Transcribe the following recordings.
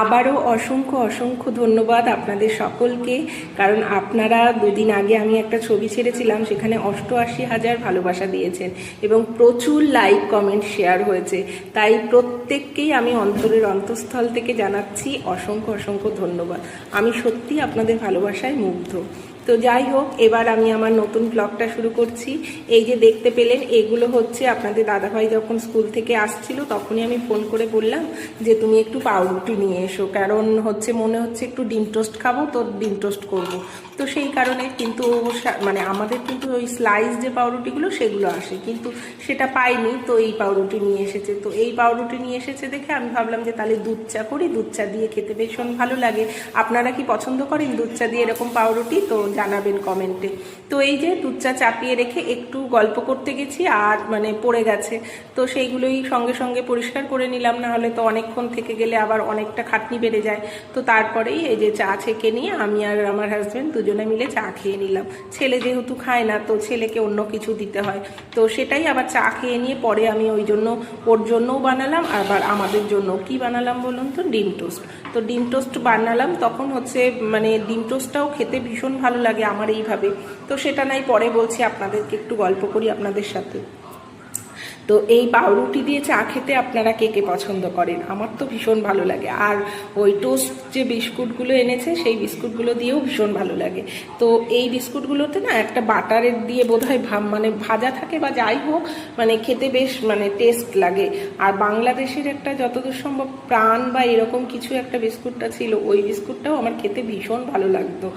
আবারও অসংখ্য অসংখ্য ধন্যবাদ আপনাদের সকলকে, কারণ আপনারা দুদিন আগে আমি একটা ছবি ছেড়েছিলাম, সেখানে 88,000 ভালোবাসা দিয়েছেন এবং প্রচুর লাইক কমেন্ট শেয়ার হয়েছে। তাই প্রত্যেককেই আমি অন্তরের অন্তঃস্থল থেকে জানাচ্ছি অসংখ্য অসংখ্য ধন্যবাদ। আমি সত্যি আপনাদের ভালোবাসায় মুগ্ধ। তো যাই হোক, এবার আমি আমার নতুন ব্লগটা শুরু করছি। এই যে দেখতে পেলেন, এগুলো হচ্ছে আপনাদের দাদাভাই যখন স্কুল থেকে আসছিল তখনই আমি ফোন করে বললাম যে তুমি একটু পাউরুটি নিয়ে এসো, কারণ হচ্ছে মনে হচ্ছে একটু ডিম টোস্ট খাবো, তো ডিম টোস্ট করবো। তো সেই কারণে কিন্তু মানে আমাদের কিন্তু ওই স্লাইস যে পাউরুটিগুলো সেগুলো আসে, কিন্তু সেটা পাইনি, তো এই পাউরুটি নিয়ে এসেছে। তো এই পাউরুটি নিয়ে এসেছে দেখে আমি ভাবলাম যে তাহলে দুধ চা করি, দুধ চা দিয়ে খেতে ভীষণ ভালো লাগে। আপনারা কি পছন্দ করেন দুধ চা দিয়ে এরকম পাউরুটি? তো জানাবেন কমেন্টে। তো এই যে দুধ চা চাপিয়ে রেখে একটু গল্প করতে গেছি, আর মানে পড়ে গেছে, তো সেইগুলোই সঙ্গে সঙ্গে পরিষ্কার করে নিলাম, না হলে তো অনেকক্ষণ থেকে গেলে আবার অনেকটা খাটনি বেড়ে যায়। তো তারপরেই এই যে চা ছেঁকে নিয়ে আমি আর আমার হাজব্যান্ড দুজনে মিলে চা খেয়ে নিলাম। ছেলে যেহেতু খায় না, তো ছেলেকে অন্য কিছু দিতে হয়, তো সেটাই আবার চা খেয়ে নিয়ে পরে আমি ওই জন্য ওর জন্যও বানালাম, আবার আমাদের জন্য কি বানালাম বলুন তো, ডিম টোস্ট। তো ডিম টোস্ট বানালাম, তখন হচ্ছে মানে ডিম টোস্টটাও খেতে ভীষণ ভালো লাগে আমার এইভাবে। তো সেটা নাই পরে বলছি, আপনাদেরকে একটু গল্প করি আপনাদের সাথে। তো এই পাউরুটি দিয়ে চা খেতে আপনারা কে কে পছন্দ করেন? আমার তো ভীষণ ভালো লাগে। আর ওই টোস্ট যে বিস্কুটগুলো এনেছে সেই বিস্কুটগুলো দিয়েও ভীষণ ভালো লাগে। তো এই বিস্কুটগুলোতে না একটা বাটারের দিয়ে বোধহয় মানে ভাজা থাকে বা যাই হোক, মানে খেতে বেশ মানে টেস্ট লাগে। আর বাংলাদেশের একটা যতদূর সম্ভব প্রাণ বা এরকম কিছু একটা বিস্কুটটা ছিল, ওই বিস্কুটটাও আমার খেতে ভীষণ ভালো লাগতো।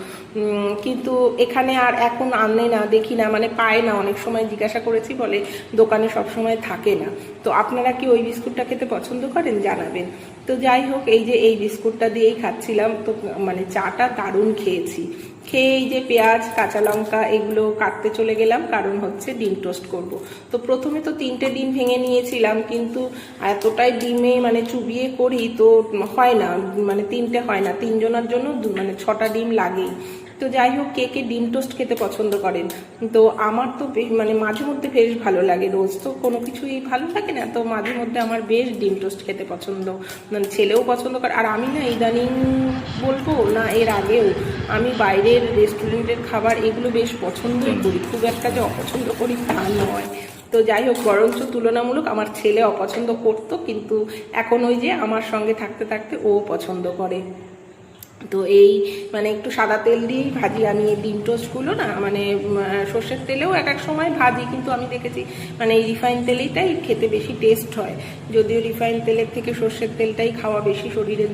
কিন্তু এখানে আর এখন আনে না, দেখি না, মানে পায় না। অনেক সময় জিজ্ঞাসা করেছি, বলে দোকানে সবসময় থাকে না। তো আপনারা কি ওই বিস্কুটটা খেতে পছন্দ করেন? জানাবেন। তো যাই হোক, এই যে এই বিস্কুটটা দিয়েই খাচ্ছিলাম। তো মানে চাটা দারুণ খেয়েছি। খেয়ে এই যে পেঁয়াজ কাঁচা লঙ্কা এগুলো কাটতে চলে গেলাম, কারণ হচ্ছে ডিম টোস্ট করব। তো প্রথমে তো 3টে ডিম ভেঙে নিয়েছিলাম, কিন্তু এতটাই ডিমে মানে চুবিয়ে করি তো হয় না, মানে 3টে হয় না, 3 জনের জন্য মানে 6টা ডিম লাগেই। তো যাই হোক, কে কে ডিম টোস্ট খেতে পছন্দ করেন? তো আমার তো মানে মাঝে মধ্যে বেশ ভালো লাগে, রোজ তো কোনো কিছুই ভালো লাগে না, তো মাঝে মধ্যে আমার বেশ ডিম টোস্ট খেতে পছন্দ, মানে ছেলেও পছন্দ করে। আর আমি না ইদানিং বলবো না, এর আগেও আমি বাইরের রেস্টুরেন্টের খাবার এগুলো বেশ পছন্দই করি, খুব একটা যে অপছন্দ করি তা নয়। তো যাই হোক, বরঞ্চ তুলনামূলক আমার ছেলে অপছন্দ করতো, কিন্তু এখন ওই যে আমার সঙ্গে থাকতে থাকতে ও পছন্দ করে। তো এই মানে একটু সাদা তেল দিয়েই ভাজি আমি এই ডিম টোস্টগুলো, না মানে সর্ষের তেলেও এক এক সময় ভাজি, কিন্তু আমি দেখেছি মানে এই রিফাইন তেলেইটাই খেতে বেশি টেস্ট হয়, যদিও রিফাইন তেলের থেকে সর্ষের তেলটাই খাওয়া বেশি শরীরের